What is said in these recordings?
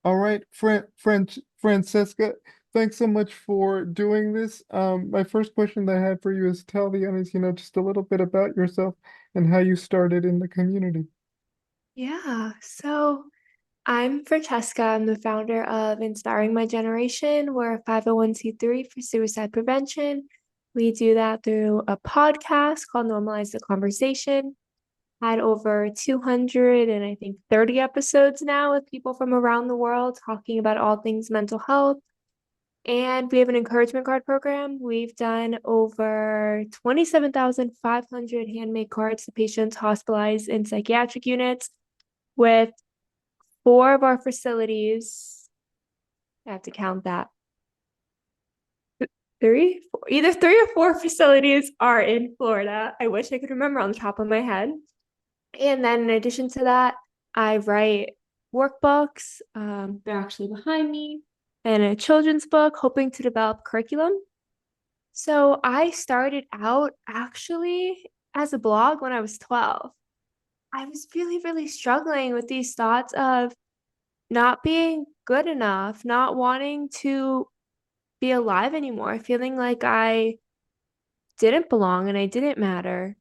All right, Francesca, thanks so much for doing this. My first question that I had for you is tell the audience, just a little bit about yourself and how you started in the community. Yeah, so I'm Francesca. I'm the founder of Inspiring My Generation. We're a 501(c)(3 for suicide prevention. We do that through a podcast called Normalize the Conversation. Had over 200 and I think 30 episodes now with people from around the world talking about all things mental health. And we have an encouragement card program. We've done over 27,500 handmade cards to patients hospitalized in psychiatric units with four of our facilities. I have to count that. Three, four, either three or four facilities are in Florida. I wish I could remember on the top of my head. And then in addition to that, I write workbooks. They're actually behind me, and a children's book, hoping to develop curriculum. So I started out actually as a blog when I was 12. I was really, really struggling with these thoughts of not being good enough, not wanting to be alive anymore, feeling like I didn't belong and I didn't matter.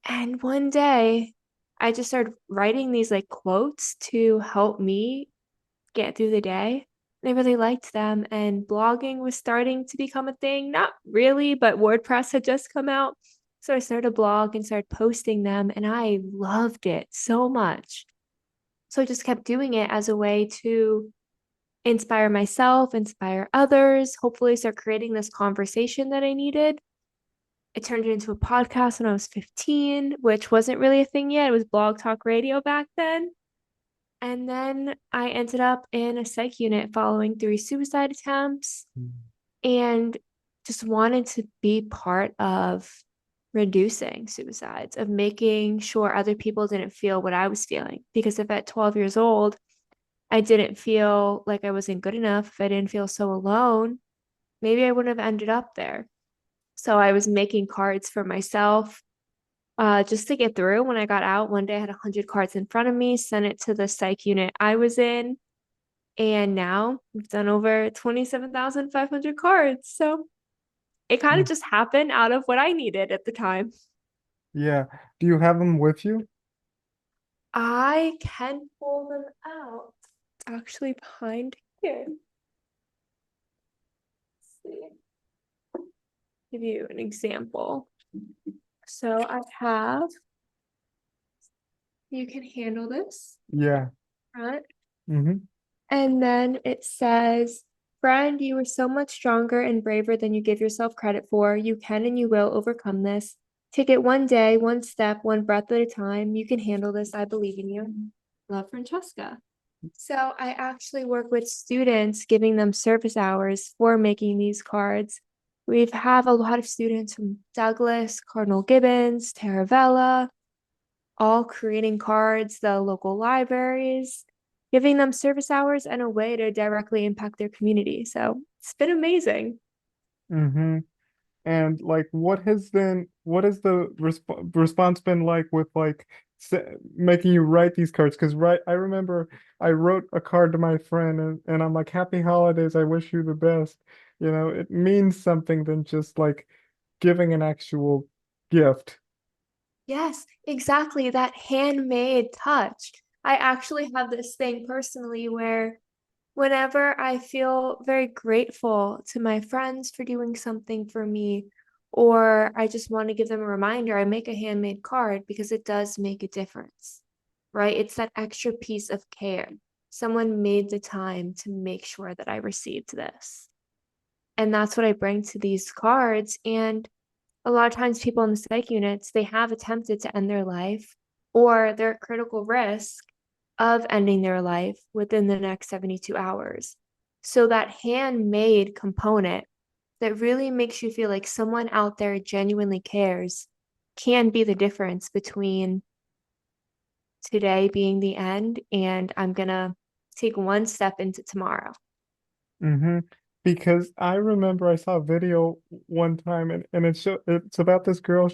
And one day I just started writing these like quotes to help me get through the day. And I really liked them. And blogging was starting to become a thing. Not really, but WordPress had just come out. So I started a blog and started posting them, and I loved it so much. So I just kept doing it as a way to inspire myself, inspire others, hopefully start creating this conversation that I needed. I turned it into a podcast when I was 15, which wasn't really a thing yet. It was blog talk radio back then. And then I ended up in a psych unit following three suicide attempts and just wanted to be part of reducing suicides, of making sure other people didn't feel what I was feeling. Because if at 12 years old, I didn't feel like I wasn't good enough, if I didn't feel so alone, maybe I wouldn't have ended up there. So I was making cards for myself just to get through. When I got out, one day I had 100 cards in front of me, sent it to the psych unit I was in, and now we've done over 27,500 cards. So it kind of Mm. just happened out of what I needed at the time. Yeah. Do you have them with you? I can pull them out. It's actually behind here. Let's see. Give you an example. So I have, you can handle this, Yeah. right? Mm-hmm. And then it says, friend, you are so much stronger and braver than you give yourself credit for. You can and you will overcome this. Take it one day, one step, one breath at a time. You can handle this. I believe in you. Love, Francesca. So I actually work with students, giving them service hours for making these cards. We have a lot of students from Douglas, Cardinal Gibbons, Taravella, all creating cards, the local libraries, giving them service hours and a way to directly impact their community. So it's been amazing. Mm-hmm. And like, what has the response been like with like making you write these cards? Because I remember I wrote a card to my friend and I'm like, Happy holidays, I wish you the best. It means something than just like giving an actual gift. Yes, exactly. That handmade touch. I actually have this thing personally where whenever I feel very grateful to my friends for doing something for me, or I just want to give them a reminder, I make a handmade card because it does make a difference, right? It's that extra piece of care. Someone made the time to make sure that I received this. And that's what I bring to these cards. And a lot of times people in the psych units, they have attempted to end their life or they're at critical risk of ending their life within the next 72 hours. So that handmade component that really makes you feel like someone out there genuinely cares can be the difference between today being the end and I'm gonna take one step into tomorrow. Mm-hmm. Because I remember I saw a video one time and it's about this girl.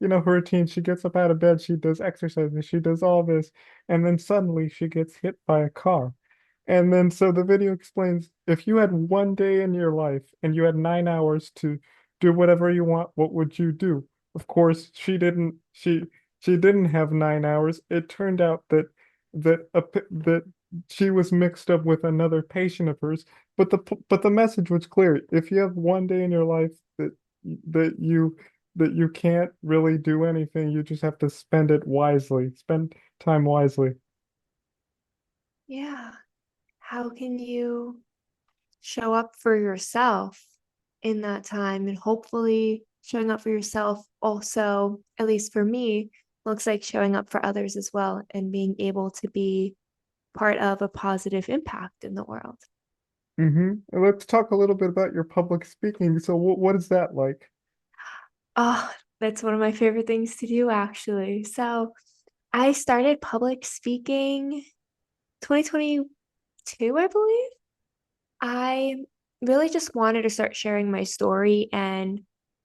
her routine. She gets up out of bed, she does exercises, she does all this, and then suddenly she gets hit by a car. And then so the video explains if you had one day in your life and you had 9 hours to do whatever you want, what would you do? Of course, she didn't have 9 hours. It turned out that she was mixed up with another patient of hers. But the message was clear. If you have one day in your life that you that you can't really do anything, you just have to spend it wisely. Spend time wisely. Yeah. How can you show up for yourself in that time? And hopefully, showing up for yourself also, at least for me, looks like showing up for others as well and being able to be part of a positive impact in the world. Let's talk a little bit about your public speaking. So what is that like? Oh, that's one of my favorite things to do, actually. So I started public speaking 2022, I believe. I really just wanted to start sharing my story, and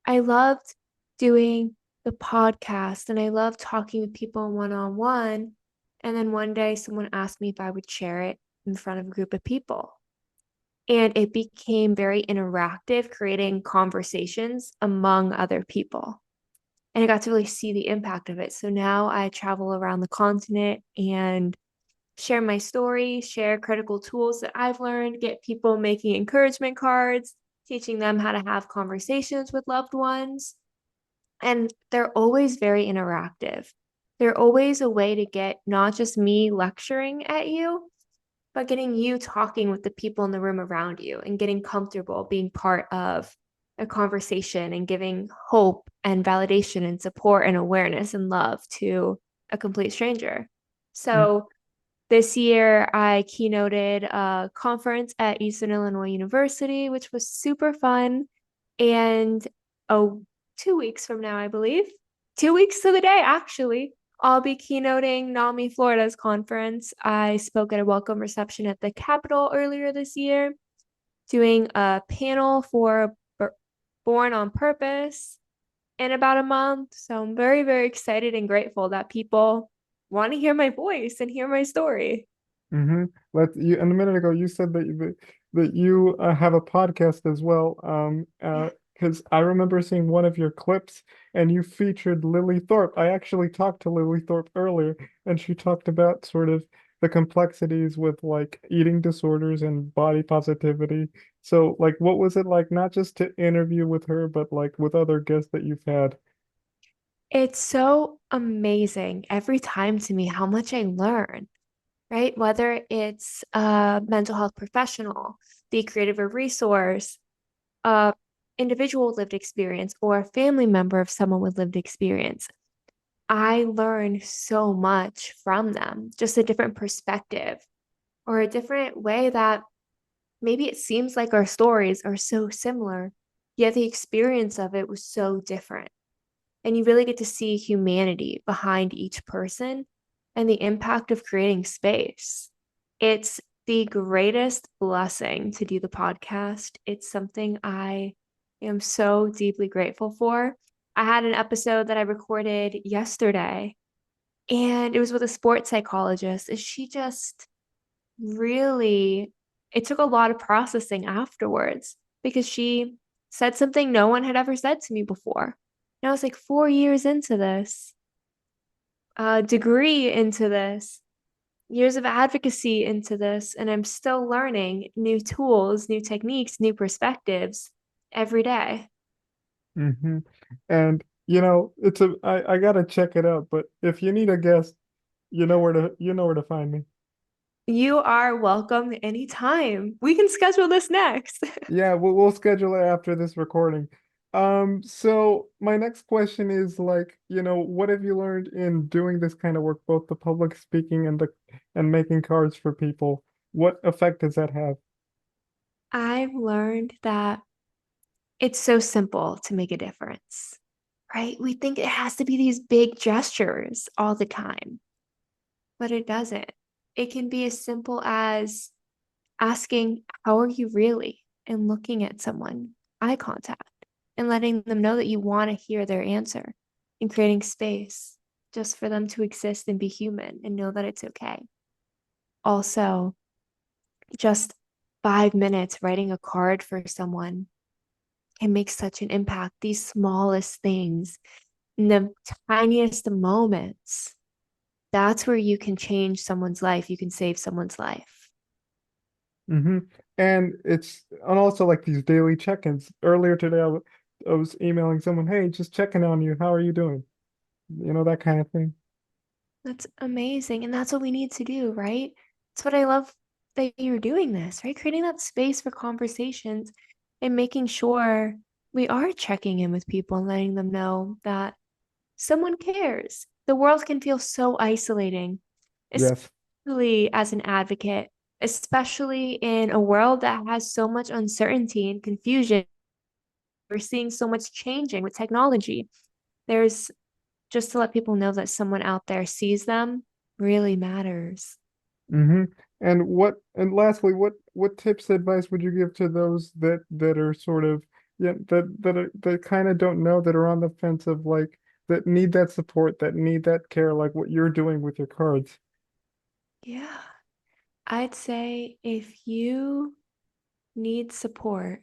I loved doing the podcast and I loved talking with people one on one. And then one day someone asked me if I would share it in front of a group of people. And it became very interactive, creating conversations among other people. And I got to really see the impact of it. So now I travel around the continent and share my story, share critical tools that I've learned, get people making encouragement cards, teaching them how to have conversations with loved ones. And they're always very interactive. They're always a way to get not just me lecturing at you, but getting you talking with the people in the room around you and getting comfortable being part of a conversation and giving hope and validation and support and awareness and love to a complete stranger. So this year, I keynoted a conference at Eastern Illinois University, which was super fun. And oh, 2 weeks from now, I believe, 2 weeks to the day, actually, I'll be keynoting NAMI Florida's conference. I spoke at a welcome reception at the Capitol earlier this year, doing a panel for Born on Purpose in about a month. So I'm very, very excited and grateful that people want to hear my voice and hear my story. Mm-hmm. And a minute ago you said that you have a podcast as well. Yeah. Because I remember seeing one of your clips and you featured Lily Thorpe. I actually talked to Lily Thorpe earlier, and she talked about sort of the complexities with like eating disorders and body positivity. So, like, what was it like, not just to interview with her, but like with other guests that you've had? It's so amazing every time to me how much I learn, right? Whether it's a mental health professional, the creative resource, a individual lived experience, or a family member of someone with lived experience. I learn so much from them, just a different perspective or a different way that maybe it seems like our stories are so similar, yet the experience of it was so different. And you really get to see humanity behind each person and the impact of creating space. It's the greatest blessing to do the podcast. It's something I am so deeply grateful for. I had an episode that I recorded yesterday, and it was with a sports psychologist. And she just really, it took a lot of processing afterwards because she said something no one had ever said to me before. And I was like 4 years into this, degree into this, years of advocacy into this, and I'm still learning new tools, new techniques, new perspectives every day. Mm-hmm. And I gotta check it out, but if you need a guest, you know where to find me. You are welcome anytime. We can schedule this next. Yeah, we'll schedule it after this recording. So my next question is like, what have you learned in doing this kind of work, both the public speaking and making cards for people? What effect does that have? I've learned that it's so simple to make a difference, right? We think it has to be these big gestures all the time, but it doesn't. It can be as simple as asking, "How are you really?" and looking at someone, eye contact, and letting them know that you want to hear their answer. and creating space just for them to exist and be human and know that it's okay. Also, just 5 minutes writing a card for someone can make such an impact. These smallest things, in the tiniest moments, that's where you can change someone's life. You can save someone's life. Mm-hmm. And also like these daily check-ins. Earlier today, I was emailing someone, hey, just checking on you. How are you doing? You know, that kind of thing. That's amazing. And that's what we need to do, right? That's what I love that you're doing this, right? Creating that space for conversations and making sure we are checking in with people and letting them know that someone cares. The world can feel so isolating, Yes. especially as an advocate, especially in a world that has so much uncertainty and confusion. We're seeing so much changing with technology. There's just to let people know that someone out there sees them really matters. Mm-hmm. And lastly, what tips, advice would you give to those that are sort of, yeah, that kind of don't know, that are on the fence of like, that need that support, that need that care, like what you're doing with your cards? Yeah. I'd say if you need support,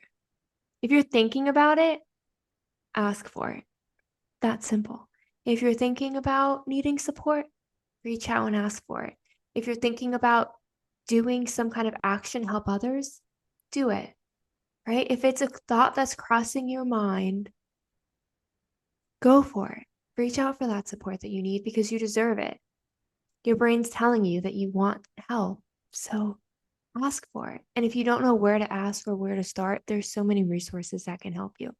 if you're thinking about it, ask for it. That's simple. If you're thinking about needing support, reach out and ask for it. If you're thinking about doing some kind of action, help others, do it, right? If it's a thought that's crossing your mind, go for it. Reach out for that support that you need because you deserve it. Your brain's telling you that you want help. So ask for it. And if you don't know where to ask or where to start, there's so many resources that can help you.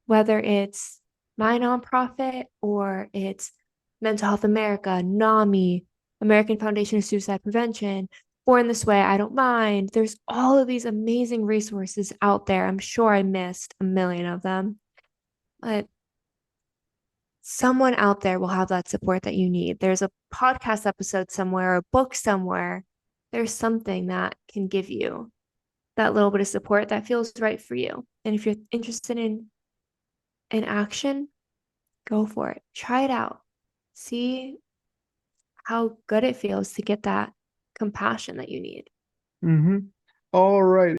Whether it's my nonprofit or it's Mental Health America, NAMI, American Foundation of Suicide Prevention, Born This Way, I Don't Mind. There's all of these amazing resources out there. I'm sure I missed a million of them, but someone out there will have that support that you need. There's a podcast episode somewhere, a book somewhere. There's something that can give you that little bit of support that feels right for you. And if you're interested in action, go for it. Try it out. See how good it feels to get that compassion that you need. Mm-hmm. All right.